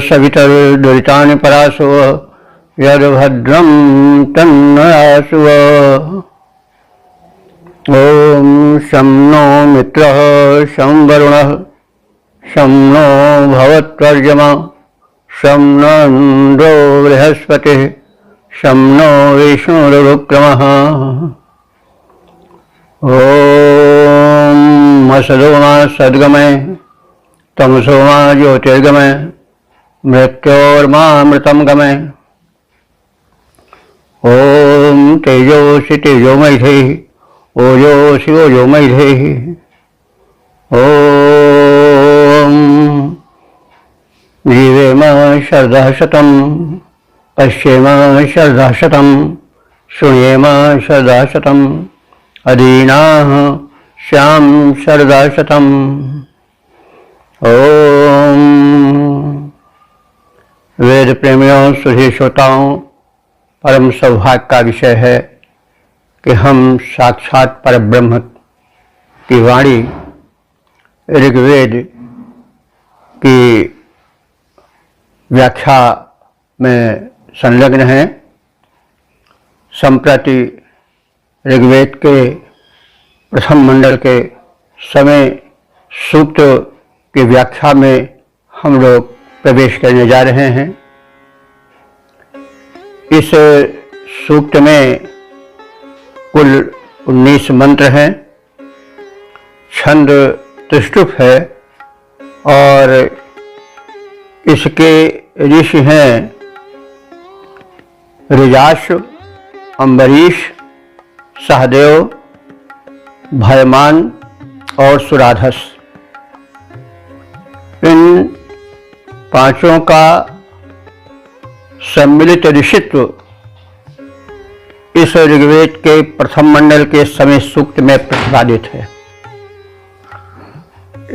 सवितर्दुरितानि परासो यद्भद्रं तन्नयासुव। ॐ शं नो मित्रः शं वरुणः शं नो भवत्वर्यमा शं नो इन्द्रो बृहस्पतिः शं नो विष्णुरुक्रमः। ॐ असदो मा सद्गमय तमसो मा ज्योतिर्गमय मृत्योर्मामृतं गमय। ओम तेजोसि तेजोमयधेहि ओजोसि ओजोमयधेहि। ओम जीवेम शरदः शतं पश्येम शरदः शतं शृण्येम शरदः शतं अदीनाः स्याम शरदः शतम्। ओम वेद प्रेमियों सुधी श्रोताओं, परम सौभाग्य का विषय है कि हम साक्षात परब्रह्म की वाणी ऋग्वेद की व्याख्या में संलग्न हैं। संप्रति ऋग्वेद के प्रथम मंडल के समय सूक्त की व्याख्या में हम लोग प्रवेश करने जा रहे हैं। इस सूक्त में कुल 19 मंत्र हैं। छंद त्रिष्टुप है और इसके ऋषि हैं ऋजाश, अम्बरीश, सहदेव, भयमान और सुराधस। इन पांचों का सम्मिलित ऋषित्व इस ऋग्वेद के प्रथम मंडल के समय सूक्त में प्रतिपादित है।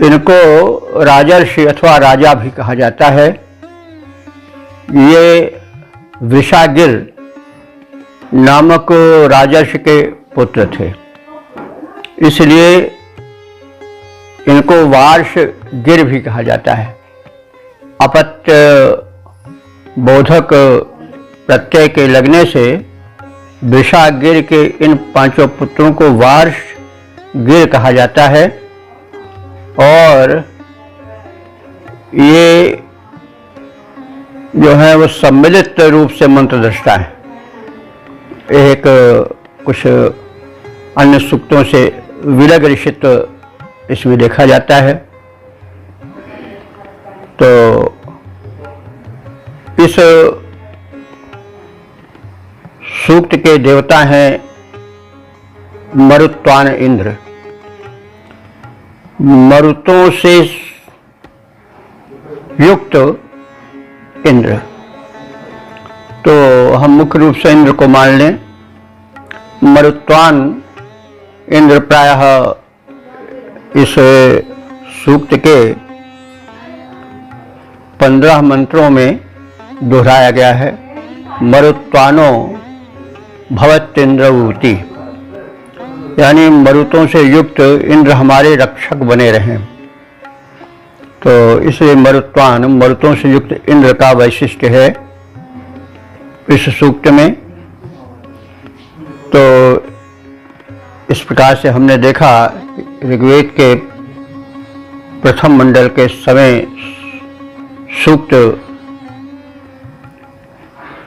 इनको राजर्षि अथवा राजा भी कहा जाता है। ये वृषागिर नामक राजर्षि के पुत्र थे, इसलिए इनको वार्ष गिर भी कहा जाता है। अपत्य बोधक प्रत्यय के लगने से वृषागिर के इन पांचों पुत्रों को वार्ष गिर कहा जाता है। और ये जो है वो सम्मिलित रूप से मंत्र दृष्टा है। एक कुछ अन्य सूक्तों से विलग ऋषित्व इसमें देखा जाता है। तो इस सूक्त के देवता हैं मरुत्वान इंद्र। मरुतों से युक्त इंद्र, तो हम मुख्य रूप से इंद्र को मान लें। मरुत्वान इंद्र प्रायः इस सूक्त के 15 मंत्रों में दोहराया गया है। मरुत्वानो भवत्येन्द्रवूति, यानी मरुतों से युक्त इंद्र हमारे रक्षक बने रहें। तो इसलिए मरुत्वान, मरुतों से युक्त इंद्र का वैशिष्ट्य है इस सूक्त में। तो इस प्रकार से हमने देखा ऋग्वेद के प्रथम मंडल के समय सूक्त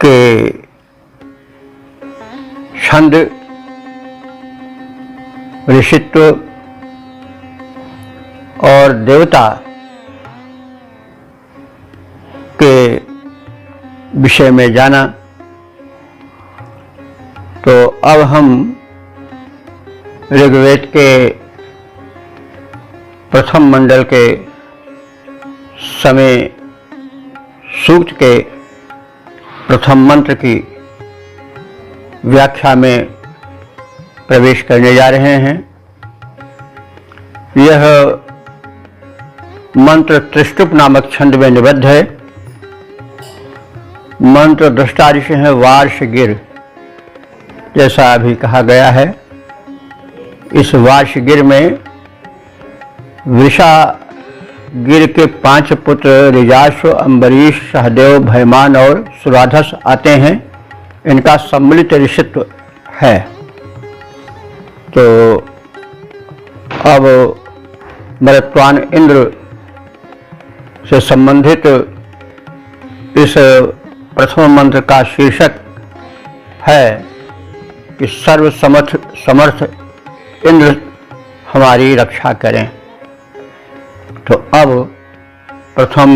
के छंद, ऋषित्व और देवता के विषय में जाना। तो अब हम ऋग्वेद के प्रथम मंडल के समय सूक्त के प्रथम मंत्र की व्याख्या में प्रवेश करने जा रहे हैं। यह मंत्र त्रिष्टुप नामक छंद में निबद्ध है। मंत्र दृष्टा ऋषि है वार्षगिर, जैसा अभी कहा गया है। इस वार्षगिर में वृषागिर के 5 पुत्र ऋजाश्व, अम्बरीश, सहदेव, भयमान और सुराधस आते हैं। इनका सम्मिलित ऋषित्व है। तो अब मरुत्वान इंद्र से संबंधित इस प्रथम मंत्र का शीर्षक है कि सर्व समर्थ इंद्र हमारी रक्षा करें। तो अब प्रथम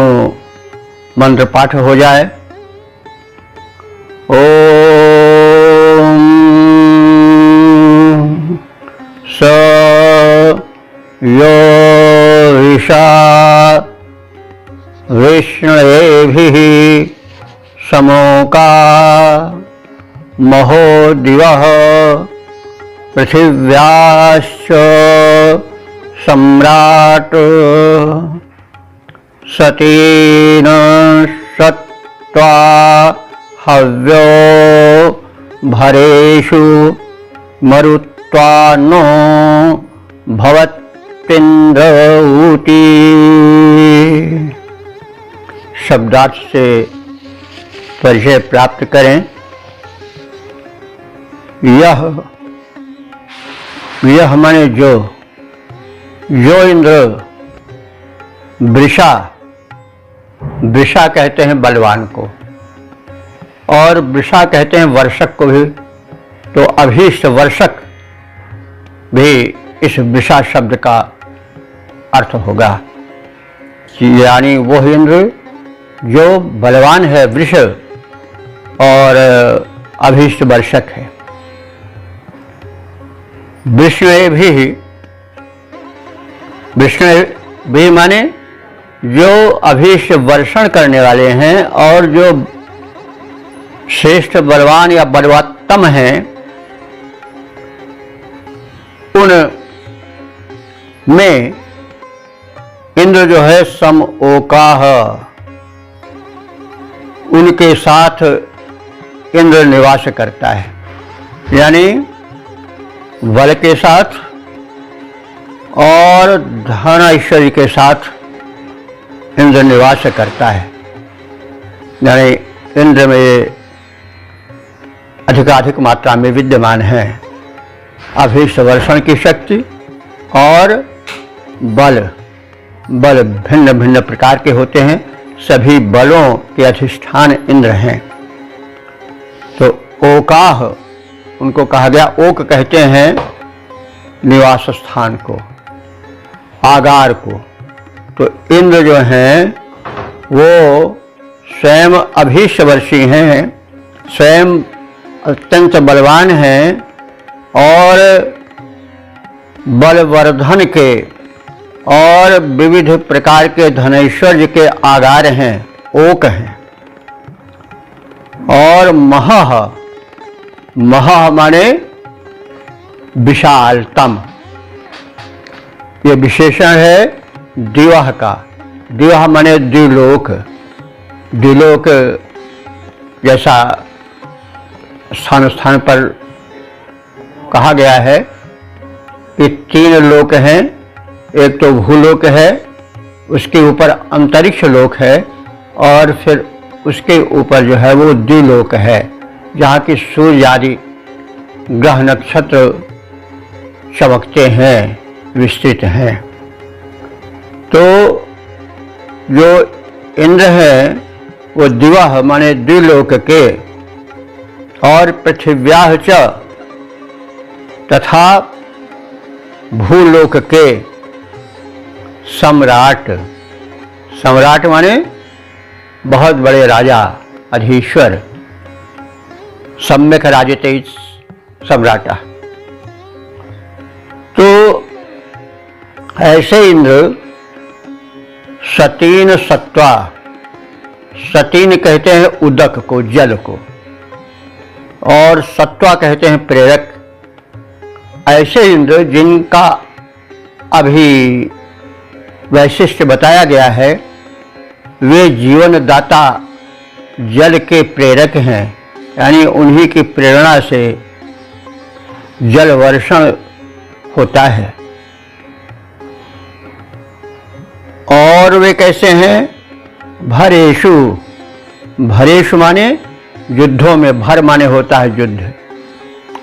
मंत्र पाठ हो जाए। ओम स यो ऋषा विष्णुभिः समोका महो दिवः पृथिव्याश्च सम्राट सतेन सत्वा हव्यो भरेषु मरुत्वानो भवत्पिंड ऊटी। शब्दार्थ से परिचय प्राप्त करें। यह माने जो इंद्र वृषा कहते हैं बलवान को, और वृषा कहते हैं वर्षक को भी। तो अभीष्ट वर्षक भी इस वृषा शब्द का अर्थ होगा, यानी वो इंद्र जो बलवान है, वृष, और अभीष्ट वर्षक है। विष्णु भी माने जो अभीष्ट वर्षण करने वाले हैं, और जो श्रेष्ठ बलवान या बलवत्तम हैं, उन में इंद्र जो है समओकाह, उनके साथ इंद्र निवास करता है, यानी बल के साथ और धन ऐश्वर्य के साथ इंद्र निवास करता है। यानी इंद्र में अधिकाधिक मात्रा में विद्यमान है अभीष्ट वर्षण की शक्ति और बल भिन्न भिन्न प्रकार के होते हैं। सभी बलों के अधिष्ठान इंद्र हैं। तो ओकाह उनको कहा गया। ओक कहते हैं निवास स्थान को, आगार को। तो इंद्र जो हैं वो स्वयं अभीष्टवर्षी हैं, स्वयं अत्यंत बलवान हैं और बलवर्धन के और विविध प्रकार के धनैश्वर्य के आगार हैं, ओक हैं। और मह माने विशालतम, ये विशेषण है दिवह का। दिवह माने द्विलोक। द्विलोक जैसा स्थान स्थान पर कहा गया है कि 3 लोक हैं। एक तो भूलोक है, उसके ऊपर अंतरिक्ष लोक है, और फिर उसके ऊपर जो है वो द्विलोक है, जहाँ की सूर्य आदि ग्रह नक्षत्र चमकते हैं, विस्तृत हैं। तो जो इंद्र है वो दिवह माने द्विलोक के और पृथिव्याः च तथा भूलोक के सम्राट। सम्राट माने बहुत बड़े राजा, अधीश्वर। सम्यक राजते सम्राटा। तो ऐसे इंद्र सतीन सत्वा, सतीन कहते हैं उदक को, जल को, और सत्वा कहते हैं प्रेरक। ऐसे इंद्र जिनका अभी वैशिष्ट्य बताया गया है, वे जीवन दाता जल के प्रेरक हैं, यानी उन्हीं की प्रेरणा से जल वर्षण होता है। और वे कैसे हैं? भरेषु, भरेषु माने युद्धों में, भर माने होता है युद्ध,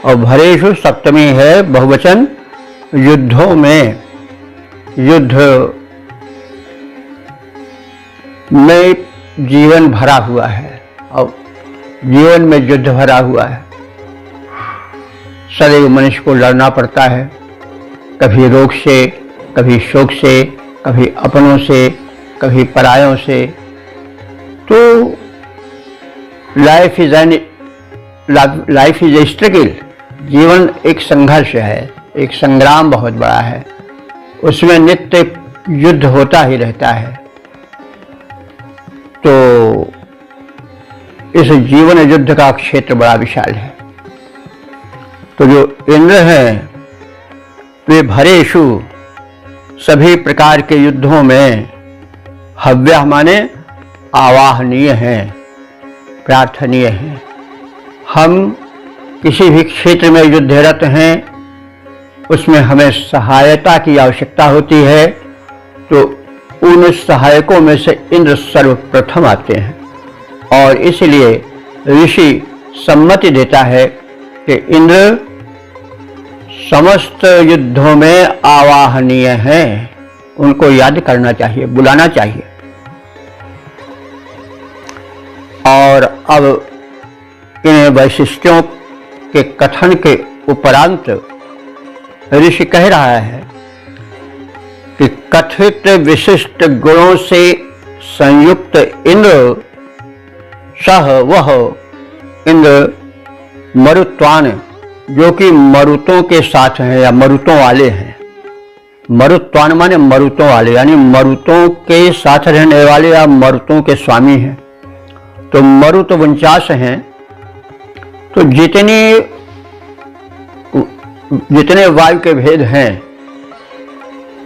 और भरेषु सप्तमी है बहुवचन, युद्धों में, युद्ध में जीवन भरा हुआ है और जीवन में युद्ध भरा हुआ है। सदैव मनुष्य को लड़ना पड़ता है, कभी रोग से, कभी शोक से, कभी अपनों से, कभी परायों से। तो लाइफ इज ए स्ट्रगल, जीवन एक संघर्ष है, एक संग्राम बहुत बड़ा है, उसमें नित्य युद्ध होता ही रहता है। तो इस जीवन युद्ध का क्षेत्र बड़ा विशाल है। तो जो इंद्र हैं वे भरेषु, सभी प्रकार के युद्धों में, हव्य माने आवाहनीय हैं, प्रार्थनीय हैं। हम किसी भी क्षेत्र में युद्धरत हैं, उसमें हमें सहायता की आवश्यकता होती है, तो उन सहायकों में से इंद्र सर्वप्रथम आते हैं। और इसलिए ऋषि सम्मति देता है कि इंद्र समस्त युद्धों में आवाहनीय हैं, उनको याद करना चाहिए, बुलाना चाहिए। और अब इन वैशिष्ट्यों के कथन के उपरांत ऋषि कह रहा है कि कथित विशिष्ट गुणों से संयुक्त इंद्र सह वह इंद्र मरुत्वान, जो कि मरुतों के साथ हैं या मरुतों वाले हैं। मरुत्वान माने मरुतों वाले, यानी मरुतों के साथ रहने वाले या मरुतों के स्वामी हैं। तो मरुत 49 हैं। तो जितने वायु के भेद हैं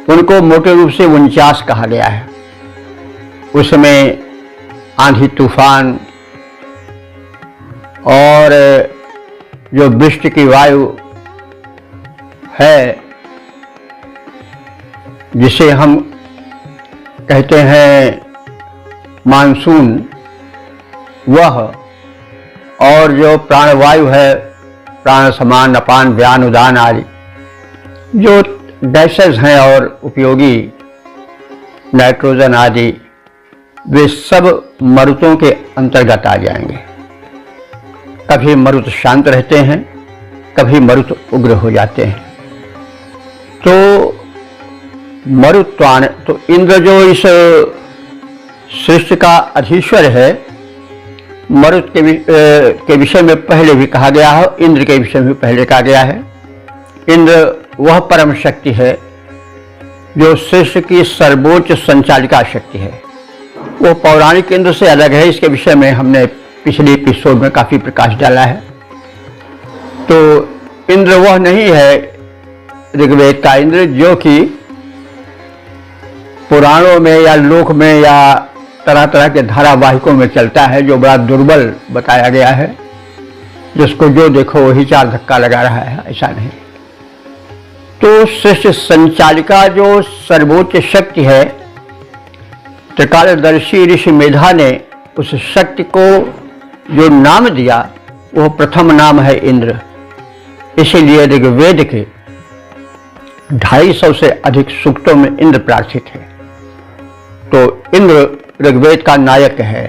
उनको मोटे रूप से 49 कहा गया है। उसमें आंधी तूफान और जो वृष्टि की वायु है, जिसे हम कहते हैं मानसून, वह, और जो प्राणवायु है, प्राण समान, अपान, व्यान, उदान आदि जो गैसेस हैं और उपयोगी नाइट्रोजन आदि, वे सब मरुतों के अंतर्गत आ जाएंगे। कभी मरुत शांत रहते हैं, कभी मरुत उग्र हो जाते हैं। तो मरुत्वान, तो इंद्र जो इस सृष्टि का अधीश्वर है, मरुत के विषय में पहले भी कहा गया है, इंद्र के विषय में पहले कहा गया है। इंद्र वह परम शक्ति है जो सृष्टि की सर्वोच्च संचालिका शक्ति है। वो पौराणिक इंद्र से अलग है, इसके विषय में हमने पिछले एपिसोड में काफी प्रकाश डाला है। तो इंद्र वह नहीं है ऋग्वेद का इंद्र जो कि पुराणों में या लोक में या तरह तरह के धारावाहिकों में चलता है, जो बड़ा दुर्बल बताया गया है, जिसको जो देखो वही चार धक्का लगा रहा है, ऐसा नहीं। तो सृष्टि संचालिका जो सर्वोच्च शक्ति है, त्रिकालदर्शी ऋषि मेधा ने उस शक्ति को जो नाम दिया, वह प्रथम नाम है इंद्र। इसीलिए ऋग्वेद के 250 से अधिक सूक्तों में इंद्र प्रार्थित है। तो इंद्र ऋग्वेद का नायक है,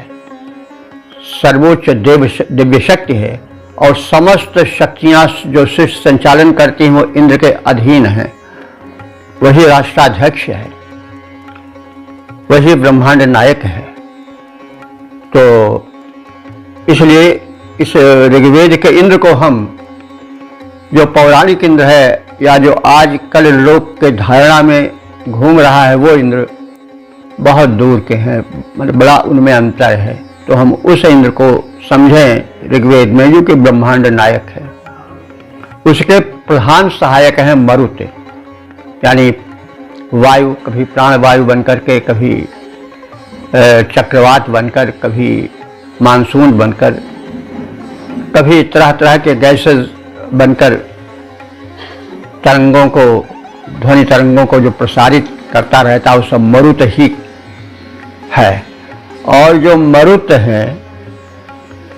सर्वोच्च दिव्य शक्ति है, और समस्त शक्तियां जो सृष्टि संचालन करती हैं वो इंद्र के अधीन हैं। वही राष्ट्राध्यक्ष है, वही ब्रह्मांड नायक है। तो इसलिए इस ऋग्वेद के इंद्र को हम, जो पौराणिक इंद्र है या जो आज कल लोक के धारणा में घूम रहा है, वो इंद्र बहुत दूर के हैं, मतलब बड़ा उनमें अंतर है। तो हम उस इंद्र को समझें ऋग्वेद में, जो कि ब्रह्मांड नायक है। उसके प्रधान सहायक हैं मरुत, यानी वायु, कभी प्राणवायु बनकर के, कभी चक्रवात बनकर, कभी मानसून बनकर, कभी तरह तरह के गैसेस बनकर तरंगों को, ध्वनि तरंगों को जो प्रसारित करता रहता है, वो सब मरुत ही है। और जो मरुत है,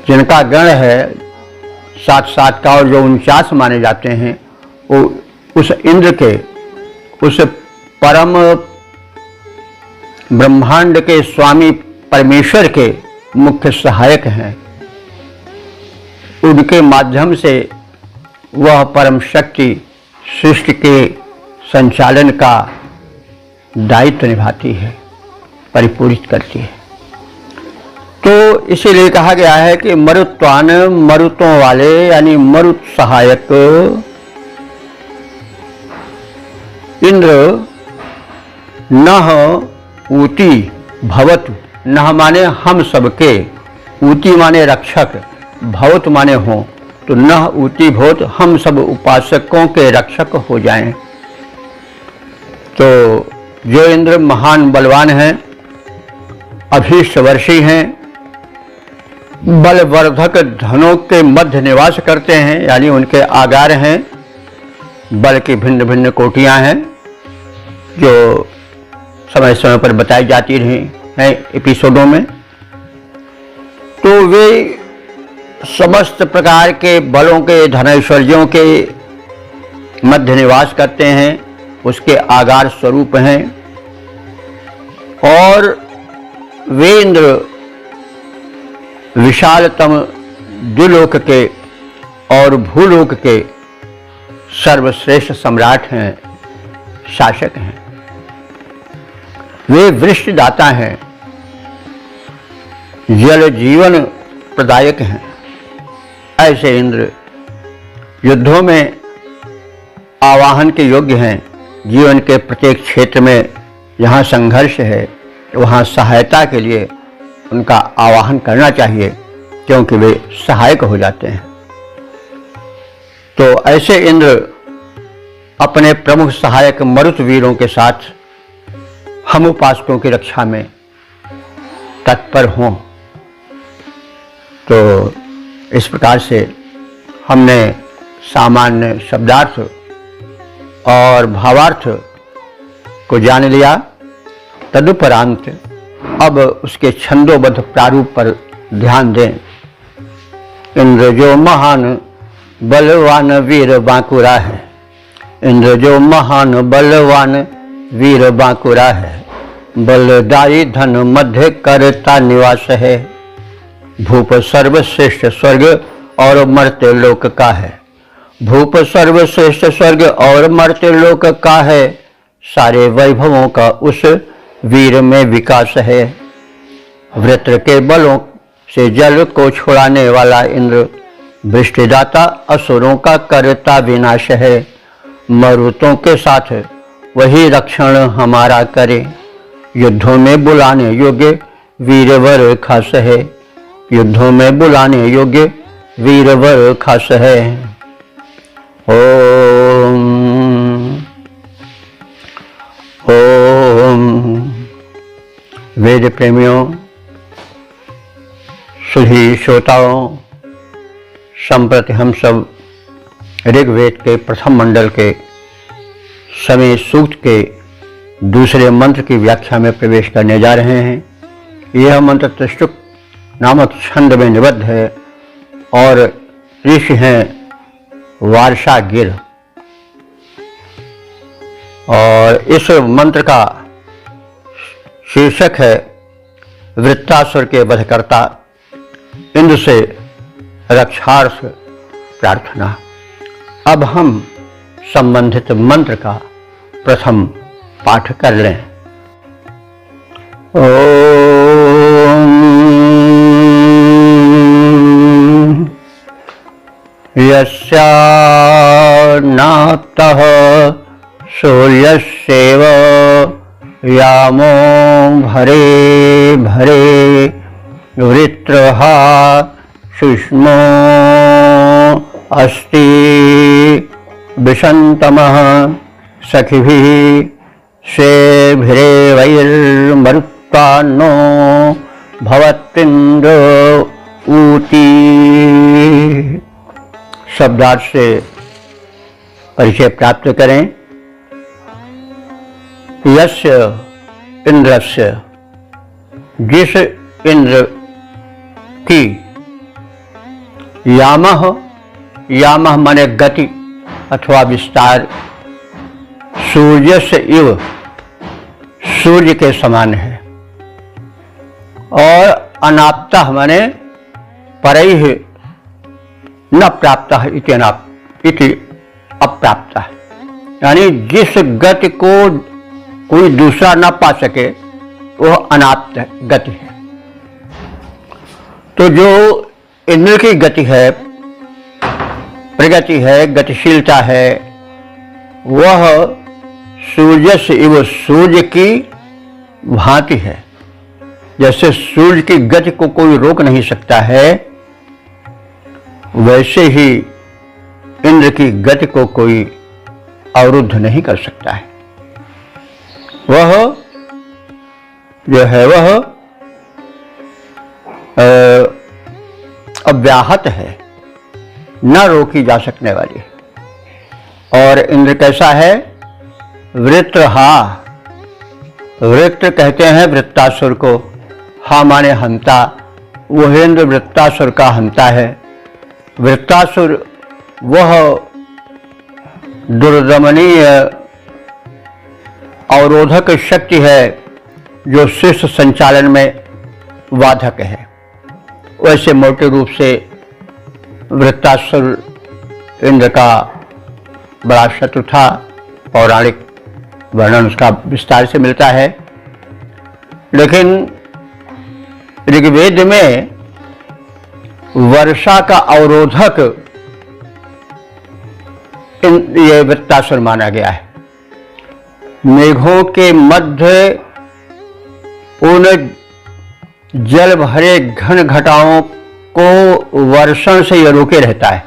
जिनका गण है 7 का और जो 49 माने जाते हैं, वो उस इंद्र के, उस परम ब्रह्मांड के स्वामी परमेश्वर के मुख्य सहायक हैं। उनके माध्यम से वह परम शक्ति सृष्टि के संचालन का दायित्व निभाती है, परिपूरित करती है। तो इसीलिए कहा गया है कि मरुत्वान, मरुतों वाले, यानी मरुत सहायक इंद्र नह ऊती भवतु। नह माने हम सबके, ऊती माने रक्षक, भवत माने हो, तो नह ऊती भवत, हम सब उपासकों के रक्षक हो जाएं। तो जो इंद्र महान बलवान हैं, अभीष्टवर्षी हैं, बलवर्धक धनों के मध्य निवास करते हैं, यानी उनके आगार हैं, बल की भिन्न भिन्न कोटियां हैं जो समय समय पर बताई जाती रही हैं एपिसोडों में। तो वे समस्त प्रकार के बलों के, धनैश्वर्यों के मध्य निवास करते हैं, उसके आगार स्वरूप हैं। और वे इंद्र विशालतम द्विलोक के और भूलोक के सर्वश्रेष्ठ सम्राट हैं, शासक हैं। वे वृष्टिदाता हैं, जल जीवन प्रदायक हैं। ऐसे इंद्र युद्धों में आवाहन के योग्य हैं। जीवन के प्रत्येक क्षेत्र में जहाँ संघर्ष है, वहाँ सहायता के लिए उनका आवाहन करना चाहिए, क्योंकि वे सहायक हो जाते हैं। तो ऐसे इंद्र अपने प्रमुख सहायक मरुत वीरों के साथ हम उपासकों की रक्षा में तत्पर हों। तो इस प्रकार से हमने सामान्य शब्दार्थ और भावार्थ को जान लिया। तदुपरांत अब उसके छंदोबद्ध प्रारूप पर ध्यान दें। इंद्र जो महान बलवान वीर बांकुरा है, इंद्र जो महान बलवान वीर बांकुरा है, बलदायी धन मध्य करता निवास है। भूप सर्वश्रेष्ठ स्वर्ग और मर्त्य लोक का है, भूप सर्वश्रेष्ठ स्वर्ग और मर्त्य लोक का है। सारे वैभवों का उस वीर में विकास है। वृत्र के बलों से जल को छुड़ाने वाला इंद्र, वृष्टिदाता असुरों का करता विनाश है। मरुतों के साथ वही रक्षण हमारा करे, युद्धों में बुलाने योग्य वीरवर खास है, युद्धों में बुलाने योग्य वीरवर खास है। ओम ओम। वेद प्रेमियों, सुधी श्रोताओं, संप्रति हम सब ऋग्वेद के प्रथम मंडल के समय सूक्त के दूसरे मंत्र की व्याख्या में प्रवेश करने जा रहे हैं। यह मंत्र त्रिष्टुप नामक छंद में निबद्ध है और ऋषि हैं वार्षागिर। और इस मंत्र का शीर्षक है वृत्तासुर के वधकर्ता इंद्र से रक्षार्थ प्रार्थना। अब हम संबंधित मंत्र का प्रथम पाठ कर लें। ओम यस्या नाप्तः सूर्यस्यैव यामो भरे भरे वृत्रः सुष्मो अस्ति विषन्तमः सखिभिः सेभिरेवैर्मरुत्पान्नो भवत्विन्द्र ऊती। शब्दार्थ से परिचय प्राप्त करें। यस्य इंद्रस्य, जिस इंद्र की, यामः, यामः माने गति अथवा विस्तार, सूर्य से इव, सूर्य के समान है, और अनाप्तः माने परैः न प्राप्तः इति अप्राप्तः, यानी जिस गति को कोई दूसरा न पा सके वह अनाप्त गति है। तो जो इंद्र की गति है, प्रगति है, गतिशीलता है, वह सूर्य से इव, सूर्य की भांति है। जैसे सूर्य की गति को कोई रोक नहीं सकता है, वैसे ही इंद्र की गति को कोई अवरुद्ध नहीं कर सकता है। वह जो है वह अव्याहत है, न रोकी जा सकने वाली है। और इंद्र कैसा है? वृत्रहा, वृत्र कहते हैं वृत्तासुर को, हा माने हंता, वह इंद्र वृत्तासुर का हंता है। वृत्तासुर वह दुर्दमनीय अवरोधक शक्ति है जो शिष्य संचालन में बाधक है। वैसे मोटे रूप से वृत्तासुर इंद्र का बड़ा शत्रु था। पौराणिक वर्णन उसका विस्तार से मिलता है। लेकिन ऋग्वेद में वर्षा का अवरोधक ये वृत्तासुर माना गया है। मेघों के मध्य उन जल भरे घन घटाओं को वर्षण से यह रोके रहता है।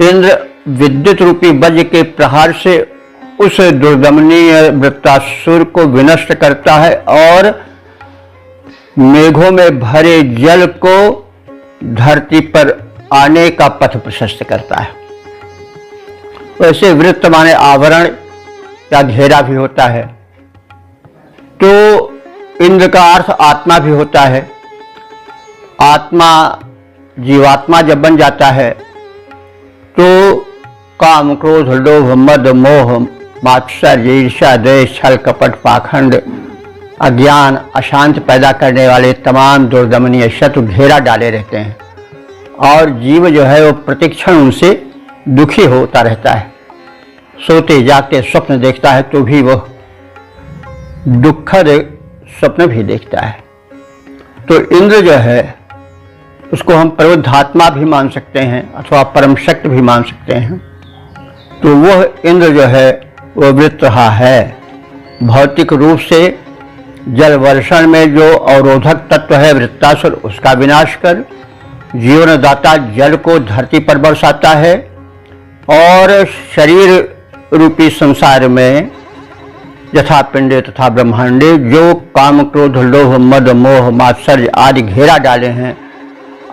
इंद्र विद्युत रूपी वज्र के प्रहार से उस दुर्दमनीय वृत्तासुर को विनष्ट करता है और मेघों में भरे जल को धरती पर आने का पथ प्रशस्त करता है। वैसे वृत्त माने आवरण या घेरा भी होता है। तो इंद्र का अर्थ आत्मा भी होता है। आत्मा जीवात्मा जब बन जाता है तो काम, क्रोध, लोभ, मद, मोह, मात्सर्य, ईर्ष्या, द्वेष, छल, कपट, पाखंड, अज्ञान, अशांत पैदा करने वाले तमाम दुर्दमनीय शत्रु घेरा डाले रहते हैं और जीव जो है वो प्रतिक्षण उनसे दुखी होता रहता है। सोते जागते स्वप्न देखता है तो भी वह दुखद स्वप्न भी देखता है। तो इंद्र जो है उसको हम प्रबुद्धात्मा भी मान सकते हैं अथवा परम शक्ति भी मान सकते हैं। तो वह इंद्र जो है वह वृत्रहा है। भौतिक रूप से जल वर्षण में जो अवरोधक तत्व है वृत्तासुर, उसका विनाश कर जीवनदाता जल को धरती पर बरसाता है और शरीर रूपी संसार में यथा पिंडे तथा ब्रह्मांडे जो काम, क्रोध, लोभ, मद, मोह, मात्सर्य आदि घेरा डाले हैं,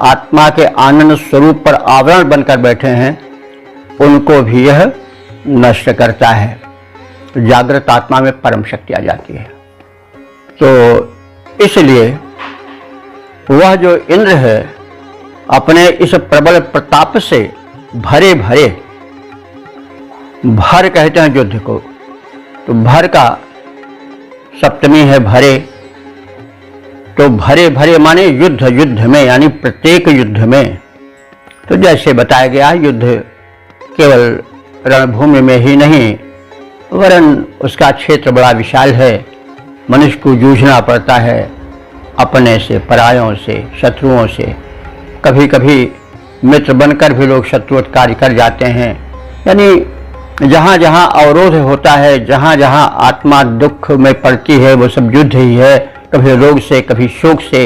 आत्मा के आनंद स्वरूप पर आवरण बनकर बैठे हैं, उनको भी यह नष्ट करता है। जागृत आत्मा में परम शक्ति आ जाती है। तो इसलिए वह जो इंद्र है अपने इस प्रबल प्रताप से भरे भरे, भर कहते हैं युद्ध को, तो भर का सप्तमी है भरे, तो भरे भरे माने युद्ध, युद्ध में यानी प्रत्येक युद्ध में। तो जैसे बताया गया युद्ध केवल रणभूमि में ही नहीं वरन उसका क्षेत्र बड़ा विशाल है। मनुष्य को जूझना पड़ता है अपने से, परायों से, शत्रुओं से। कभी कभी मित्र बनकर भी लोग शत्रुत्व कर जाते हैं। यानी जहाँ जहाँ अवरोध होता है, जहाँ जहाँ आत्मा दुख में पड़ती है, वो सब युद्ध ही है। कभी रोग से, कभी शोक से,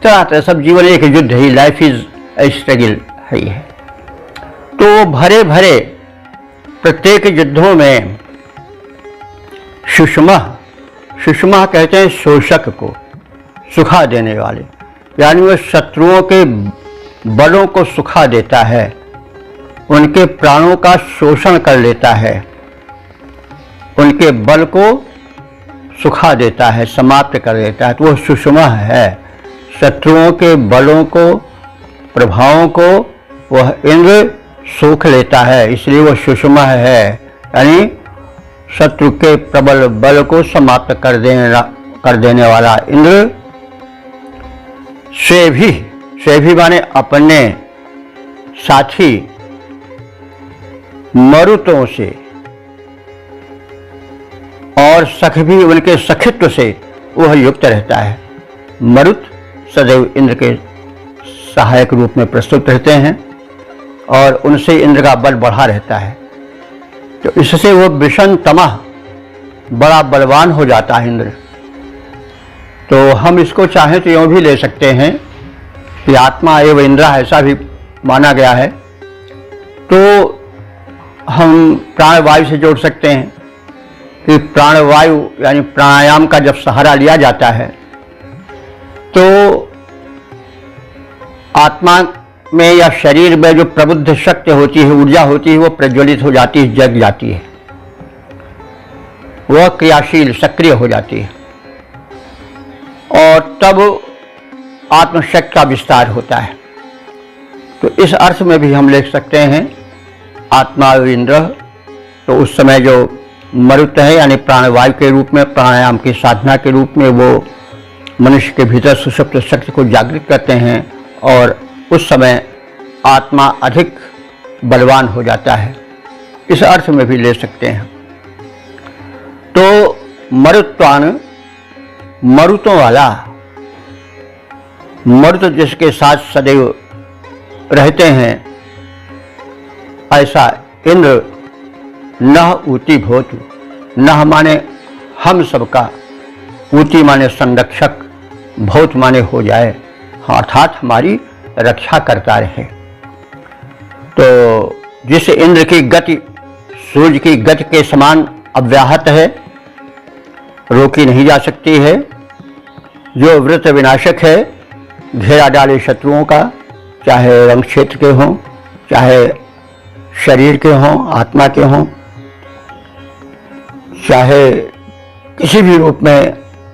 तरह तरह सब जीवन एक युद्ध ही, लाइफ इज ए स्ट्रगल है। तो भरे भरे प्रत्येक युद्धों में सुषमा कहते हैं शोषक को, सुखा देने वाले, यानी वह शत्रुओं के बलों को सुखा देता है, उनके प्राणों का शोषण कर लेता है, उनके बल को सुखा देता है, समाप्त कर देता है। तो वह सुषमा है। शत्रुओं के बलों को, प्रभावों को वह इंद्र सोख लेता है, इसलिए वह सुषमा है। यानी शत्रु के प्रबल बल को समाप्त कर देने वाला इंद्र। स्वेभी माने अपने साथी मरुतों से और सख भी उनके सखित्व से वह युक्त रहता है। मरुत सदैव इंद्र के सहायक रूप में प्रस्तुत रहते हैं और उनसे इंद्र का बल बढ़ा रहता है। तो इससे वो विषण तमह बड़ा बलवान हो जाता है इंद्र। तो हम इसको चाहें तो यूँ भी ले सकते हैं कि आत्मा एव इंद्र, ऐसा भी माना गया है। तो हम प्राणवायु से जोड़ सकते हैं कि प्राणवायु यानी प्राणायाम का जब सहारा लिया जाता है तो आत्मा में या शरीर में जो प्रबुद्ध शक्ति होती है, ऊर्जा होती है, वो प्रज्वलित हो जाती है, जग जाती है, वह क्रियाशील सक्रिय हो जाती है और तब आत्मशक्ति का विस्तार होता है। तो इस अर्थ में भी हम लिख सकते हैं आत्मा इंद्र। तो उस समय जो मरुत है यानी प्राणवायु के रूप में, प्राणायाम की साधना के रूप में वो मनुष्य के भीतर सुषुप्त शक्ति को जागृत करते हैं और उस समय आत्मा अधिक बलवान हो जाता है। इस अर्थ में भी ले सकते हैं। तो मरुत्वान, मरुतों वाला, मरुत जिसके साथ सदैव रहते हैं, ऐसा इंद्र नह ऊति भोतु। नह माने हम सबका, ऊति माने संरक्षक, भौत माने हो जाए, अर्थात हमारी रक्षा करता रहे। तो जिस इंद्र की गति सूर्य की गति के समान अव्याहत है, रोकी नहीं जा सकती है, जो वृत्त विनाशक है, घेरा डाले शत्रुओं का, चाहे रंग क्षेत्र के हों, चाहे शरीर के हों, आत्मा के हों, चाहे किसी भी रूप में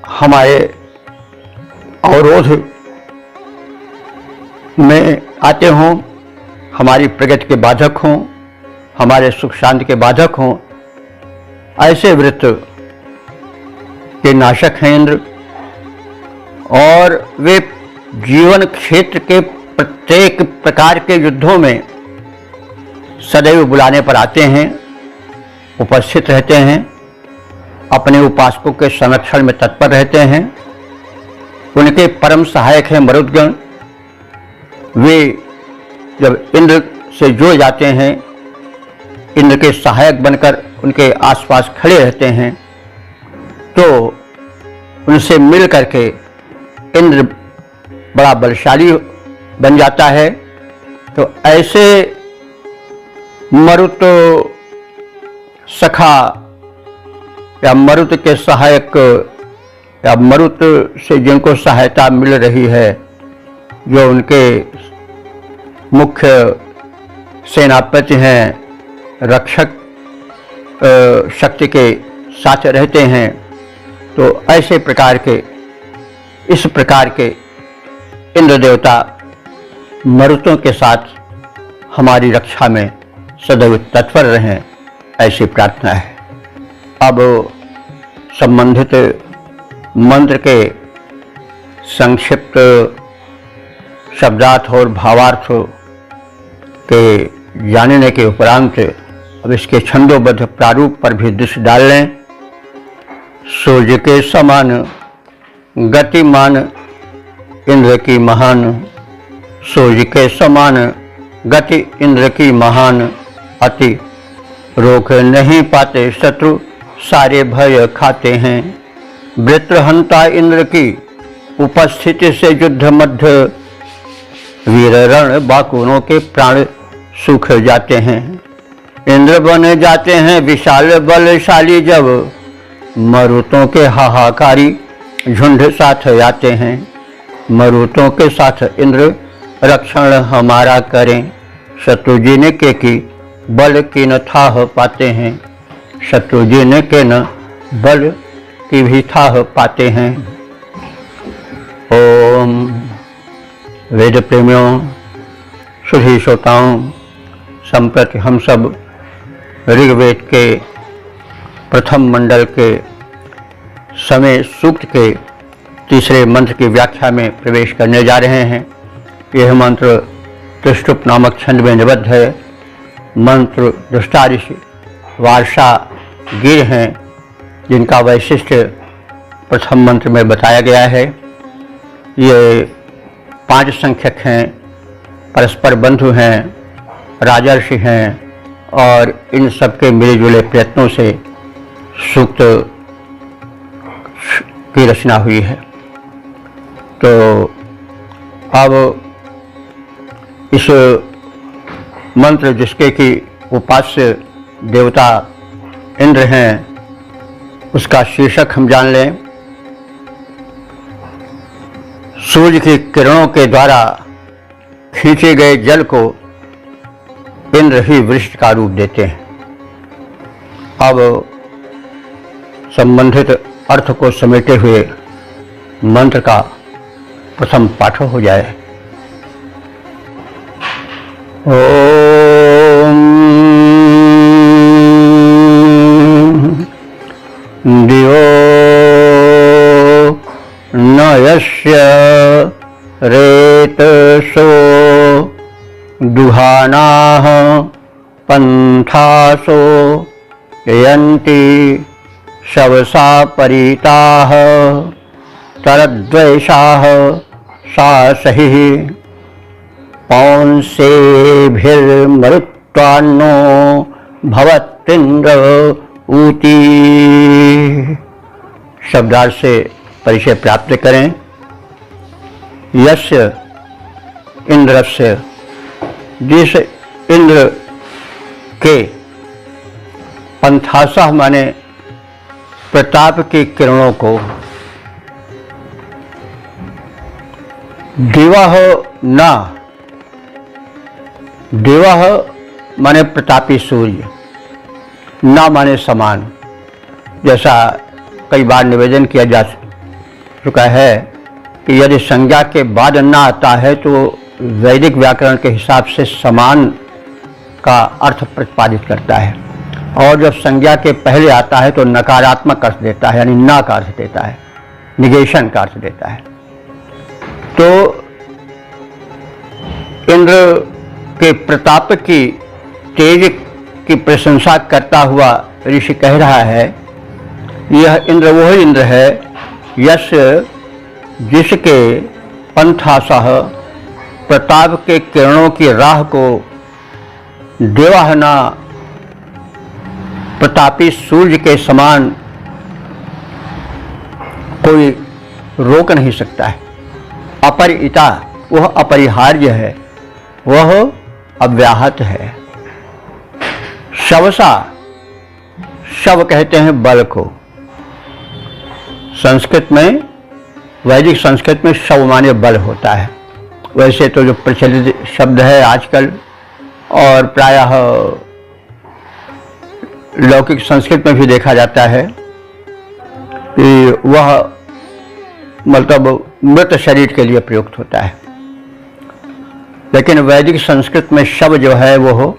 हमारे अवरोध में आते हों, हमारी प्रगति के बाधक हों, हमारे सुख शांति के बाधक हों, ऐसे वृत्त के नाशक हैं इंद्र। और वे जीवन क्षेत्र के प्रत्येक प्रकार के युद्धों में सदैव बुलाने पर आते हैं, उपस्थित रहते हैं, अपने उपासकों के संरक्षण में तत्पर रहते हैं। उनके परम सहायक हैं मरुदगण। वे जब इंद्र से जुड़ जाते हैं, इंद्र के सहायक बनकर उनके आसपास खड़े रहते हैं, तो उनसे मिल करके इंद्र बड़ा बलशाली बन जाता है। तो ऐसे मरुत सखा या मरुत के सहायक या मरुत से जिनको सहायता मिल रही है, जो उनके मुख्य सेनापति हैं, रक्षक शक्ति के साथ रहते हैं, तो ऐसे प्रकार के, इस प्रकार के इंद्र देवता मरुतों के साथ हमारी रक्षा में सदैव तत्पर रहें, ऐसी प्रार्थना है। अब संबंधित मंत्र के संक्षिप्त शब्दार्थ और भावार्थ के जानने के उपरांत अब इसके छंदोबद्ध प्रारूप पर भी दृष्टि डाल लें। सूर्य के समान गतिमान इंद्र की महान, सूर्य के समान गति इंद्र की महान, अति रोक नहीं पाते शत्रु सारे भय खाते हैं। वृत्रहंता इंद्र की उपस्थिति से युद्ध मध्य वीर रण बाकुरों के प्राण सूख जाते हैं। इंद्र बन जाते हैं विशाल बलशाली, जब मरुतों के हाहाकारी झुंड साथ आते हैं। मरुतों के साथ इंद्र रक्षण हमारा करें, शत्रु जी ने की बल की न थाह पाते हैं। शत्रु जी ने के न बल की भी थाह पाते हैं। ओम वेद प्रेमियों, सुधी श्रोताओं, संप्रति हम सब ऋग्वेद के प्रथम मंडल के समय सूक्त के तीसरे मंत्र की व्याख्या में प्रवेश करने जा रहे हैं। यह मंत्र त्रिष्टुप नामक छंद में निबद्ध है। मंत्र दृष्टा ऋषि वार्षा गिर हैं, जिनका वैशिष्ट प्रथम मंत्र में बताया गया है। ये 5 संख्यक हैं, परस्पर बंधु हैं, राजर्षि हैं और इन सबके मिले जुले प्रयत्नों से सूक्त की रचना हुई है। तो अब इस मंत्र जिसके कि उपास्य देवता इंद्र हैं, उसका शीर्षक हम जान लें। सूर्य की किरणों के द्वारा खींचे गए जल को इंद्र ही वृष्टि का रूप देते हैं। अब संबंधित अर्थ को समेटे हुए मंत्र का प्रथम पाठ हो जाए। ओम दियो न यस्य रेतसो दुहानाः पंथासो यन्ति शवसा परिताः तरद्वैषाः सासहिः पौंसेभिर्मरुत्वान्नो भवत्तिन्द्र ऊती। शब्दार्थ से परिचय प्राप्त करें। यस्य इंद्रस्य, जिस इंद्र के पंथासः माने प्रताप की किरणों को, दिवः न, दिवः माने प्रतापी सूर्य, न माने समान। जैसा कई बार निवेदन किया जा चुका है कि यदि संज्ञा के बाद न आता है तो वैदिक व्याकरण के हिसाब से समान का अर्थ प्रतिपादित करता है, और जब संज्ञा के पहले आता है तो नकारात्मक अर्थ देता है, यानी न का अर्थ देता है, निगेशन का अर्थ देता है। तो इंद्र के प्रताप की, तेज की प्रशंसा करता हुआ ऋषि कह रहा है, यह इंद्र वही इंद्र है यश जिसके पंथासः प्रताप के किरणों की राह को देवाहना प्रतापी सूर्य के समान कोई रोक नहीं सकता है। अपरिता, वह अपरिहार्य है, वह अव्याहत है। शवसा, शव कहते हैं बल को। संस्कृत में, वैदिक संस्कृत में शव माने बल होता है। वैसे तो जो प्रचलित शब्द है आजकल और प्रायः लौकिक संस्कृत में भी देखा जाता है कि वह मतलब मृत शरीर के लिए प्रयुक्त होता है, लेकिन वैदिक संस्कृत में शव जो है वो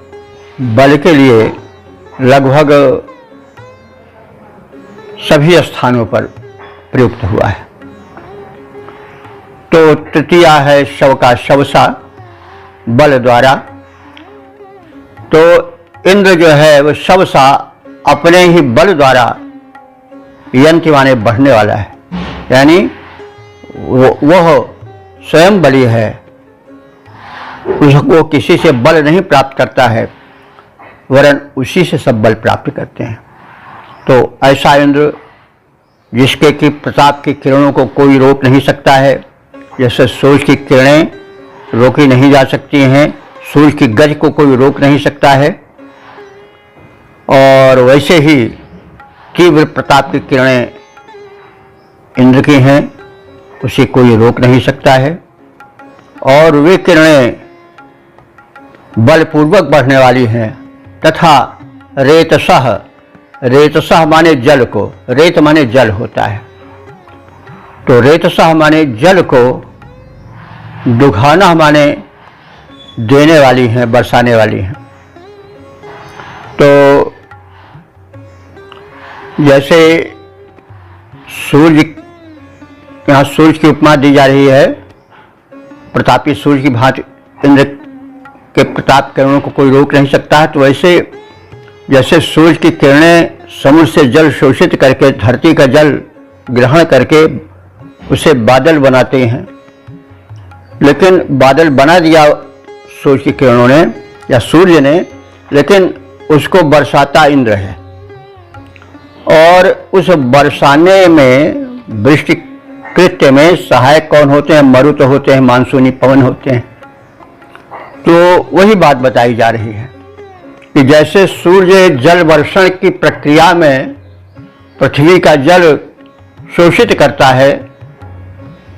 बल के लिए लगभग सभी स्थानों पर प्रयुक्त हुआ है। तो तृतीया है शव का शवसा, बल द्वारा। तो इंद्र जो है वो शवसा अपने ही बल द्वारा यंत्र माने बढ़ने वाला है, यानी वह स्वयं बली है, उसको किसी से बल नहीं प्राप्त करता है, वरन उसी से सब बल प्राप्त करते हैं। तो ऐसा इंद्र जिसके कि प्रताप की किरणों को कोई रोक नहीं सकता है, जैसे सूर्य की किरणें रोकी नहीं जा सकती हैं, सूर्य की गज को कोई रोक नहीं सकता है, और वैसे ही तीव्र प्रताप की किरणें इंद्र की हैं, उसे कोई रोक नहीं सकता है। और वे किरणें बलपूर्वक बढ़ने वाली हैं। तथा रेतसह, रेतसह माने जल को, रेत माने जल होता है, तो रेतसह माने जल को, दुघाना माने देने वाली हैं, बरसाने वाली हैं। तो जैसे सूर्य, यहाँ सूर्य की उपमा दी जा रही है, प्रतापी सूर्य की भांति इंद्र के प्रताप किरणों को कोई रोक नहीं सकता है। तो वैसे जैसे सूर्य की किरणें समुद्र से जल शोषित करके धरती का जल ग्रहण करके उसे बादल बनाते हैं, लेकिन बादल बना दिया सूर्य की किरणों ने या सूर्य ने, लेकिन उसको बरसाता इंद्र है। और उस बरसाने में, वृष्टि कृत्य में सहायक कौन होते हैं? मरुत होते हैं, मानसूनी पवन होते हैं। तो वही बात बताई जा रही है कि जैसे सूर्य जल वर्षण की प्रक्रिया में पृथ्वी का जल शोषित करता है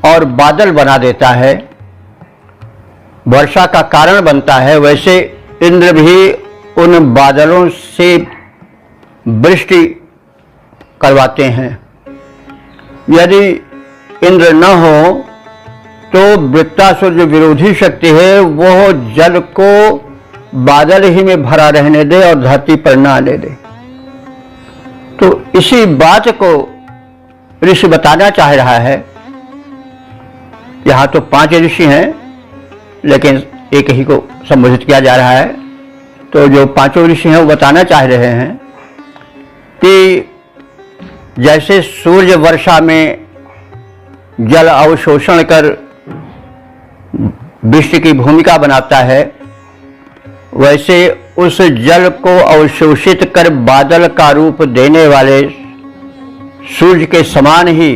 और बादल बना देता है, वर्षा का कारण बनता है, वैसे इंद्र भी उन बादलों से वृष्टि करवाते हैं। यदि इंद्र न हो तो वृत्तासुर जो विरोधी शक्ति है वो जल को बादल ही में भरा रहने दे और धरती पर न आने दे। तो इसी बात को ऋषि बताना चाह रहा है। यहाँ तो 5 ऋषि हैं, लेकिन एक ही को संबोधित किया जा रहा है। तो जो 5 ऋषि हैं वो बताना चाह रहे हैं कि जैसे सूर्य वर्षा में जल अवशोषण कर वृष्टि की भूमिका बनाता है, वैसे उस जल को अवशोषित कर बादल का रूप देने वाले सूर्य के समान ही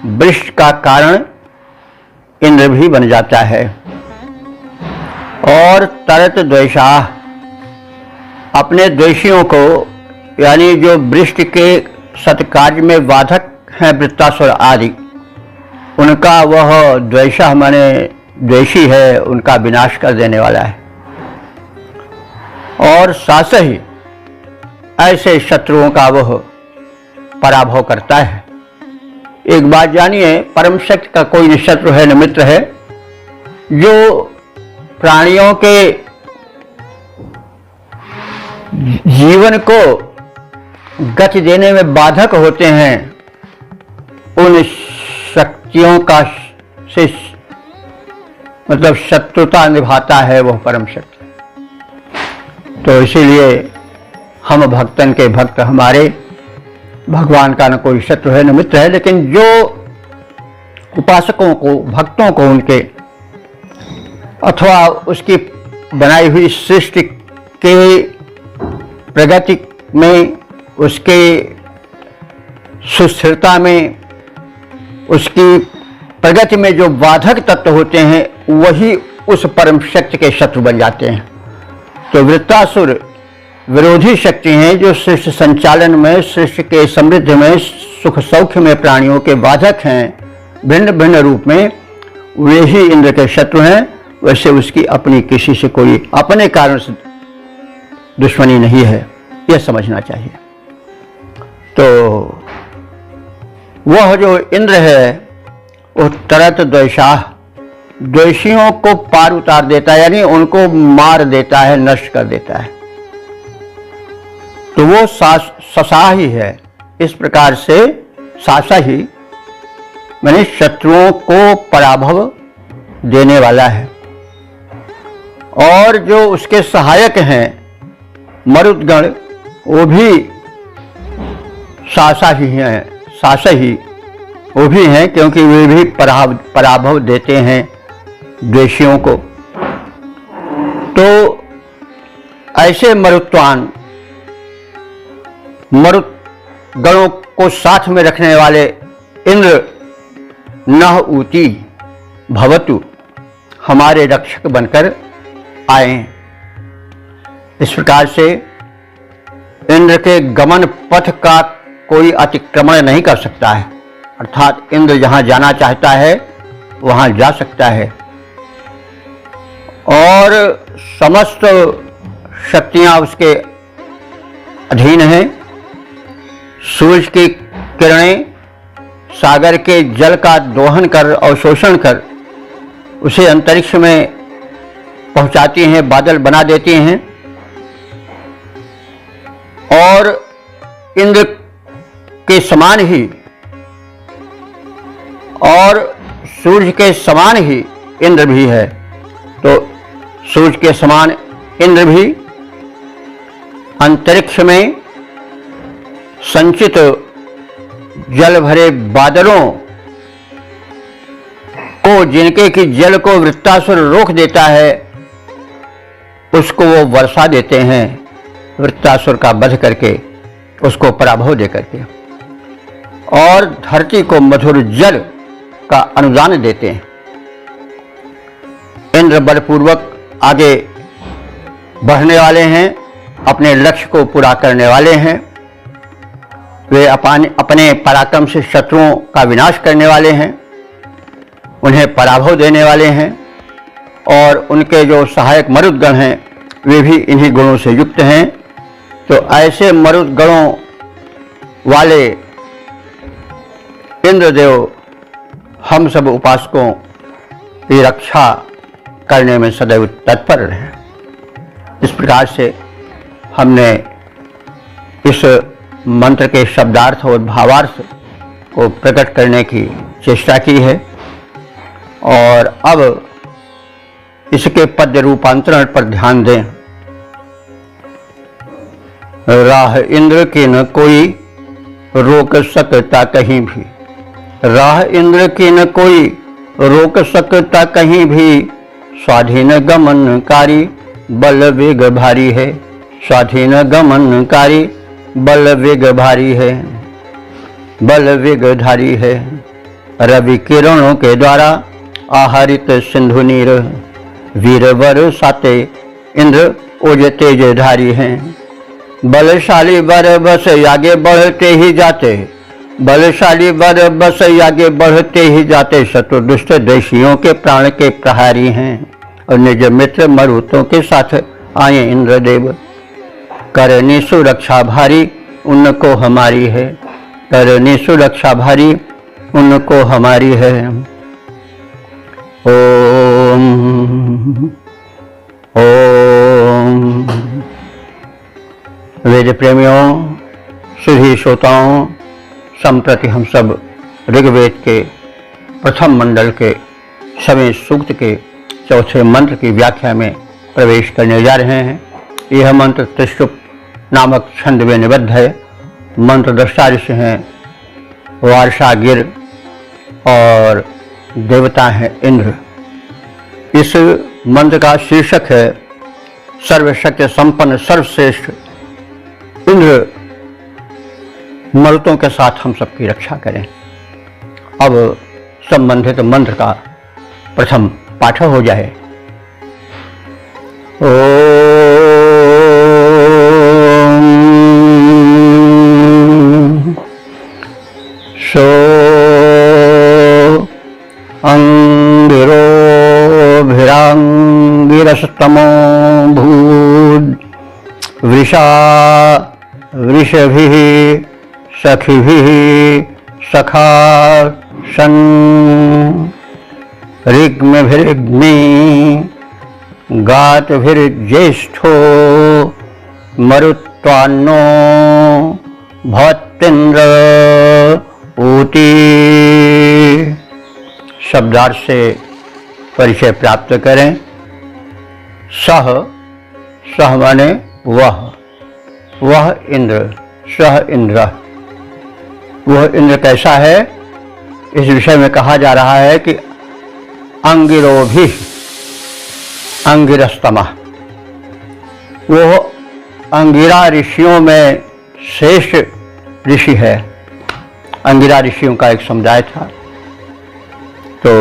वृष्टि का कारण इंद्र भी बन जाता है। और तरत द्वेषाः, अपने द्वेषियों को, यानी जो वृष्टि के सत्कार्य में बाधक हैं वृत्तासुर आदि, उनका वह द्वेषः माने द्वेषी है, उनका विनाश कर देने वाला है। और साथ ही ऐसे शत्रुओं का वह पराभव करता है। एक बात जानिए, परम शक्ति का कोई न शत्रु है न मित्र है। जो प्राणियों के जीवन को गति देने में बाधक होते हैं, उन शक्तियों का से मतलब शत्रुता निभाता है वह परम शक्ति। तो इसीलिए हम भक्तन के भक्त, हमारे भगवान का न कोई शत्रु है न मित्र है, लेकिन जो उपासकों को, भक्तों को उनके अथवा उसकी बनाई हुई सृष्टि के प्रगति में, उसके सुस्थिरता में, उसकी प्रगति में जो बाधक तत्व होते हैं, वही उस परम शक्ति के शत्रु बन जाते हैं। तो वृत्तासुर विरोधी शक्ति हैं, जो सृष्टि संचालन में, सृष्टि के समृद्धि में, सुख सौख्य में प्राणियों के बाधक हैं भिन्न भिन्न रूप में, वे ही इंद्र के शत्रु हैं। वैसे उसकी अपनी किसी से कोई अपने कारण से दुश्मनी नहीं है, यह समझना चाहिए। तो वह जो इंद्र है वो तरत द्वेषाः, द्वेषियों को पार उतार देता है, यानी उनको मार देता है, नष्ट कर देता है। तो वो ससा ही है। इस प्रकार से सासा ही माने शत्रुओं को पराभव देने वाला है। और जो उसके सहायक हैं मरुदगण, वो भी सासा ही हैं, सासा ही वो भी हैं, क्योंकि वे भी पराभव देते हैं द्वेषियों को। तो ऐसे मरुत्वान, मरुत गणों को साथ में रखने वाले इंद्र नः ऊती भवतु, हमारे रक्षक बनकर आए। इस प्रकार से इंद्र के गमन पथ का कोई अतिक्रमण नहीं कर सकता है, अर्थात इंद्र जहां जाना चाहता है वहां जा सकता है और समस्त शक्तियां उसके अधीन हैं। सूरज की किरणें सागर के जल का दोहन कर अवशोषण कर उसे अंतरिक्ष में पहुंचाती हैं, बादल बना देती हैं और इंद्र के समान ही और सूर्य के समान ही इंद्र भी है। तो सूर्य के समान इंद्र भी अंतरिक्ष में संचित जल भरे बादलों को, जिनके की जल को वृत्तासुर रोक देता है, उसको वो वर्षा देते हैं, वृत्तासुर का वध करके, उसको पराभव दे करके, और धरती को मधुर जल का अनुदान देते हैं। इंद्र बलपूर्वक आगे बढ़ने वाले हैं, अपने लक्ष्य को पूरा करने वाले हैं। वे अपने पराक्रम से शत्रुओं का विनाश करने वाले हैं, उन्हें पराभव देने वाले हैं और उनके जो सहायक मरुदगण हैं वे भी इन्हीं गुणों से युक्त हैं। तो ऐसे मरुदगणों वाले इंद्रदेव हम सब उपासकों की रक्षा करने में सदैव तत्पर रहें। इस प्रकार से हमने इस मंत्र के शब्दार्थ और भावार्थ को प्रकट करने की चेष्टा की है और अब इसके पद्य रूपांतरण पर ध्यान दें। राह इंद्र की न कोई रोक सकता कहीं भी, राह इंद्र की न कोई रोक सकता कहीं भी, स्वाधीन गमनकारी बल वेग भारी है, स्वाधीन गमनकारी बल वेग भारी है, बल वेगधारी है। रवि किरणों के द्वारा आहरित सिंधु नीर, वीरवर साते इंद्र ओज तेजधारी हैं। बलशाली वर बस आगे बढ़ते ही जाते, बलशाली वर बस आगे बढ़ते ही जाते, शत्रु दुष्ट देशियों के प्राण के प्रहारी हैं और निज मित्र मरुतों के साथ आए इंद्रदेव। करनी सुरक्षा भारी उनको हमारी है, करनी सुरक्षा भारी उनको हमारी है। ओम ओम। वेद प्रेमियों, सुधी श्रोताओं, संप्रति हम सब ऋग्वेद के प्रथम मंडल के सवें सूक्त के चौथे मंत्र की व्याख्या में प्रवेश करने जा रहे हैं। यह मंत्र त्रिशुप नामक छंद में निबद्ध है। मंत्र दृष्टा ऋषि हैं वार्षागिर और देवता हैं इंद्र। इस मंत्र का शीर्षक है सर्वशक्ति संपन्न सर्वश्रेष्ठ इंद्र मरुतों के साथ हम सबकी रक्षा करें। अब संबंधित मंत्र का प्रथम पाठ हो जाए। सो अंगिरो भिरांगिरस्तमो भूद वृषा वृषभिः सखिभिः सखा सन ऋग्मभिर्ग्नि गातभिर्ज्येष्ठो मरुत्वान्नो भवत्तेन्द्र ऊती। शब्दार्थ से परिचय प्राप्त करें। सह, सह माने वह इंद्र, सह इंद्र। वह इंद्र कैसा है, इस विषय में कहा जा रहा है कि अंगिरोभिः अंगिरस्तमा, वो अंगिरा ऋषियों में श्रेष्ठ ऋषि है। अंगिरा ऋषियों का एक समुदाय था, तो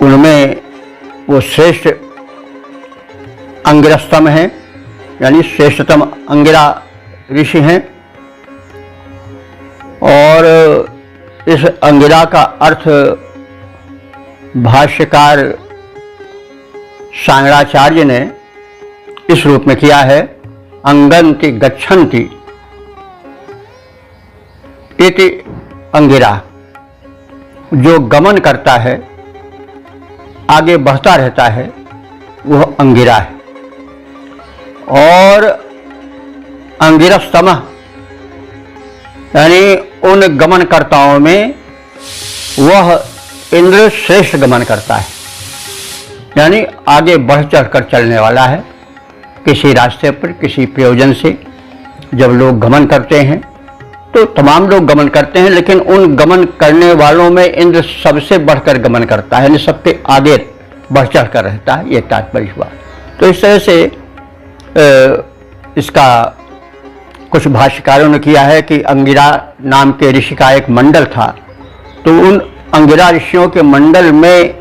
उनमें वो श्रेष्ठ अंगिरस्तम है। यानी श्रेष्ठतम अंगिरा ऋषि हैं। और इस अंगिरा का अर्थ भाष्यकार सांगराचार्य ने इस रूप में किया है, अंगन्ति गच्छन्ति इति अंगिरा। जो गमन करता है, आगे बढ़ता रहता है, वह अंगिरा है। और अंगिरस्तमः यानी उन गमनकर्ताओं में वह इंद्र श्रेष्ठ गमन करता है, यानी आगे बढ़ चढ़कर चलने वाला है। किसी रास्ते पर किसी प्रयोजन से जब लोग गमन करते हैं तो तमाम लोग गमन करते हैं, लेकिन उन गमन करने वालों में इंद्र सबसे बढ़कर गमन करता है, यानी सबसे आगे बढ़ चढ़कर रहता है। ये तात्पर्य हुआ। तो इस तरह से इसका कुछ भाष्यकारों ने किया है कि अंगिरा नाम के ऋषि का एक मंडल था, तो उन अंगिरा ऋषियों के मंडल में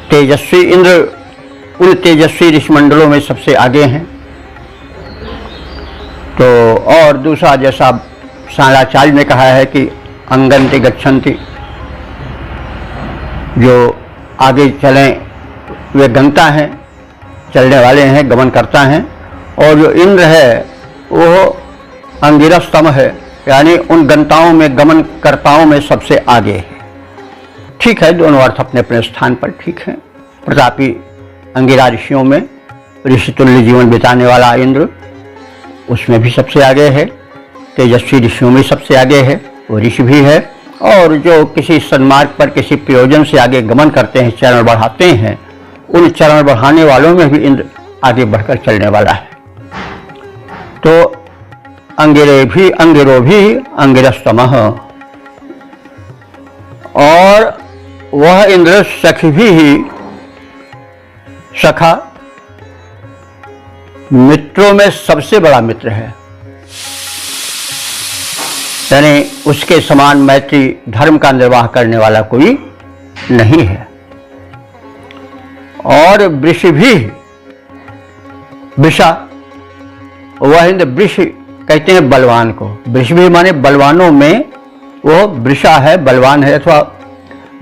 तेजस्वी इंद्र उन तेजस्वी ऋषि मंडलों में सबसे आगे हैं। तो और दूसरा, जैसा सांगराचार्य ने कहा है कि अंगन्ति गच्छन्ति, जो आगे चलें वे गंता हैं, चलने वाले हैं, गमन करता हैं। और जो इंद्र है वो अंगिरस्तम है, यानी उन गंताओं में, गमन कर्ताओं में सबसे आगे है। ठीक है, दोनों अर्थ अपने अपने स्थान पर ठीक हैं। प्रतापी अंगिरा ऋषियों में ऋषि तुल्य जीवन बिताने वाला इंद्र उसमें भी सबसे आगे है, तेजस्वी ऋषियों में सबसे आगे है, वो ऋषि भी है। और जो किसी सन्मार्ग पर किसी प्रयोजन से आगे गमन करते हैं, चरण बढ़ाते हैं, उन चरण बढ़ाने वालों में भी इंद्र आगे बढ़कर चलने वाला है। तो अंगिरो भी अंगिरस्तमः, और वह इंद्र सखी भी ही, सखा मित्रों में सबसे बड़ा मित्र है, यानी उसके समान मैत्री धर्म का निर्वाह करने वाला कोई नहीं है। और वृष भी, वृषा, वह इंद्र वृष कहते हैं बलवान को। वृष भी माने बलवानों में वो वृषा है, बलवान है, अथवा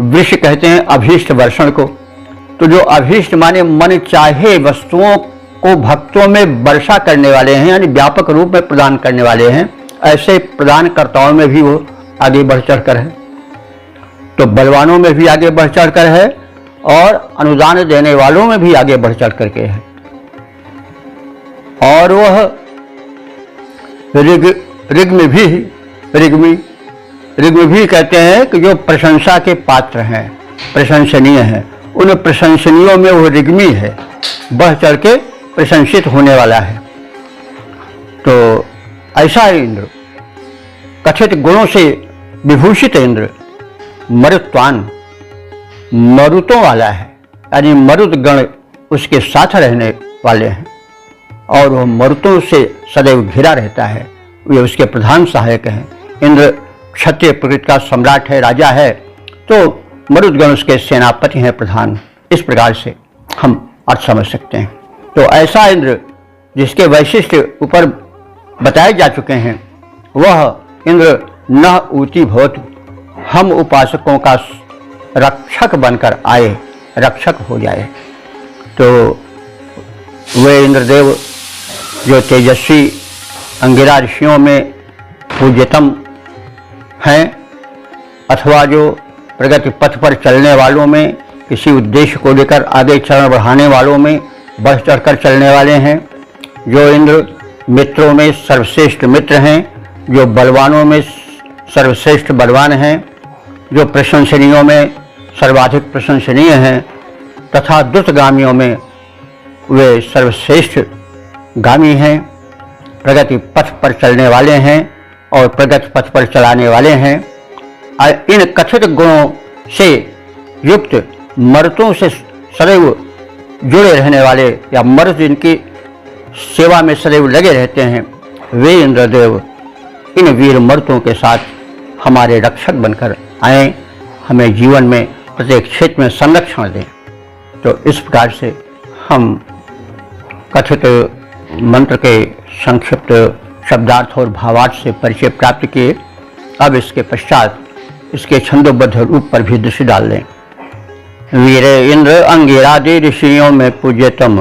वृष कहते हैं अभीष्ट वर्षण को। तो जो अभीष्ट माने मन चाहे वस्तुओं को भक्तों में वर्षा करने वाले हैं, यानी व्यापक रूप में प्रदान करने वाले हैं, ऐसे प्रदानकर्ताओं में भी वो आगे बढ़ चढ़कर है। तो बलवानों में भी आगे बढ़ चढ़कर है, और अनुदान देने वालों में भी आगे बढ़ चढ़ करके है। और वह ऋग में भी कहते हैं कि जो प्रशंसा के पात्र हैं, प्रशंसनीय हैं, उन प्रशंसनीयों में वो ऋग्मी है, बढ़ चढ़ के प्रशंसित होने वाला है। तो ऐसा इंद्र, कथित गुणों से विभूषित इंद्र, मरुत्वान, मरुतों वाला है, यानी मरुत गण उसके साथ रहने वाले हैं, और वह मरुतों से सदैव घिरा रहता है, वे उसके प्रधान सहायक हैं। इंद्र क्षत्रिय प्रकृति का सम्राट है, राजा है, तो मरुदगण उसके सेनापति हैं, प्रधान। इस प्रकार से हम अर्थ समझ सकते हैं। तो ऐसा इंद्र जिसके वैशिष्ट ऊपर बताए जा चुके हैं, वह इंद्र न ऊती भवतु, हम उपासकों का रक्षक बनकर आए, रक्षक हो जाए। तो वे इंद्रदेव जो तेजस्वी अंगिरा ऋषियों में पूज्यतम हैं, अथवा जो प्रगति पथ पर चलने वालों में, किसी उद्देश्य को लेकर आगे चरण बढ़ाने वालों में बढ़ चढ़कर चलने वाले हैं, जो इंद्र मित्रों में सर्वश्रेष्ठ मित्र हैं, जो बलवानों में सर्वश्रेष्ठ बलवान हैं, जो प्रशंसनीयों में सर्वाधिक प्रशंसनीय हैं, तथा द्रुतगामियों में वे सर्वश्रेष्ठ गामी हैं, प्रगति पथ पर चलने वाले हैं और प्रगति पथ पर चलाने वाले हैं। इन कथित गुणों से युक्त मर्तों से सदैव जुड़े रहने वाले, या मर्द जिनकी सेवा में सदैव लगे रहते हैं, वे इंद्रदेव इन वीर मर्तों के साथ हमारे रक्षक बनकर आए, हमें जीवन में प्रत्येक क्षेत्र में संरक्षण दें। तो इस प्रकार से हम कथित मंत्र के संक्षिप्त शब्दार्थ और भावार्थ से परिचय प्राप्त किए। अब इसके पश्चात इसके छंदोबद्ध रूप पर भी दृष्टि डाल लें। वीर इंद्र अंगिरादि ऋषियों में पूज्यतम,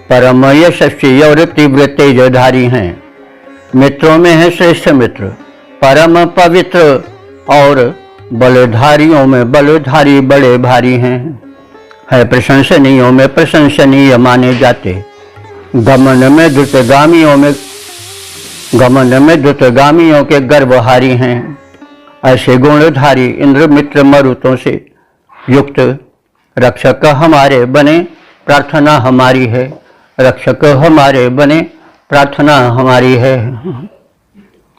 परम यशस्वी और तीव्र तेजधारी हैं। मित्रों में है श्रेष्ठ मित्र, परम पवित्र और बलधारियों में बलधारी बड़े भारी हैं। है प्रशंसनीयों में प्रशंसनीय माने जाते, गमन में द्रुतगामियों के गर्वहारी हैं। ऐसे गुणधारी इंद्र मित्र मरुतों से युक्त रक्षक हमारे बने, प्रार्थना हमारी है। रक्षक हमारे बने, प्रार्थना हमारी है।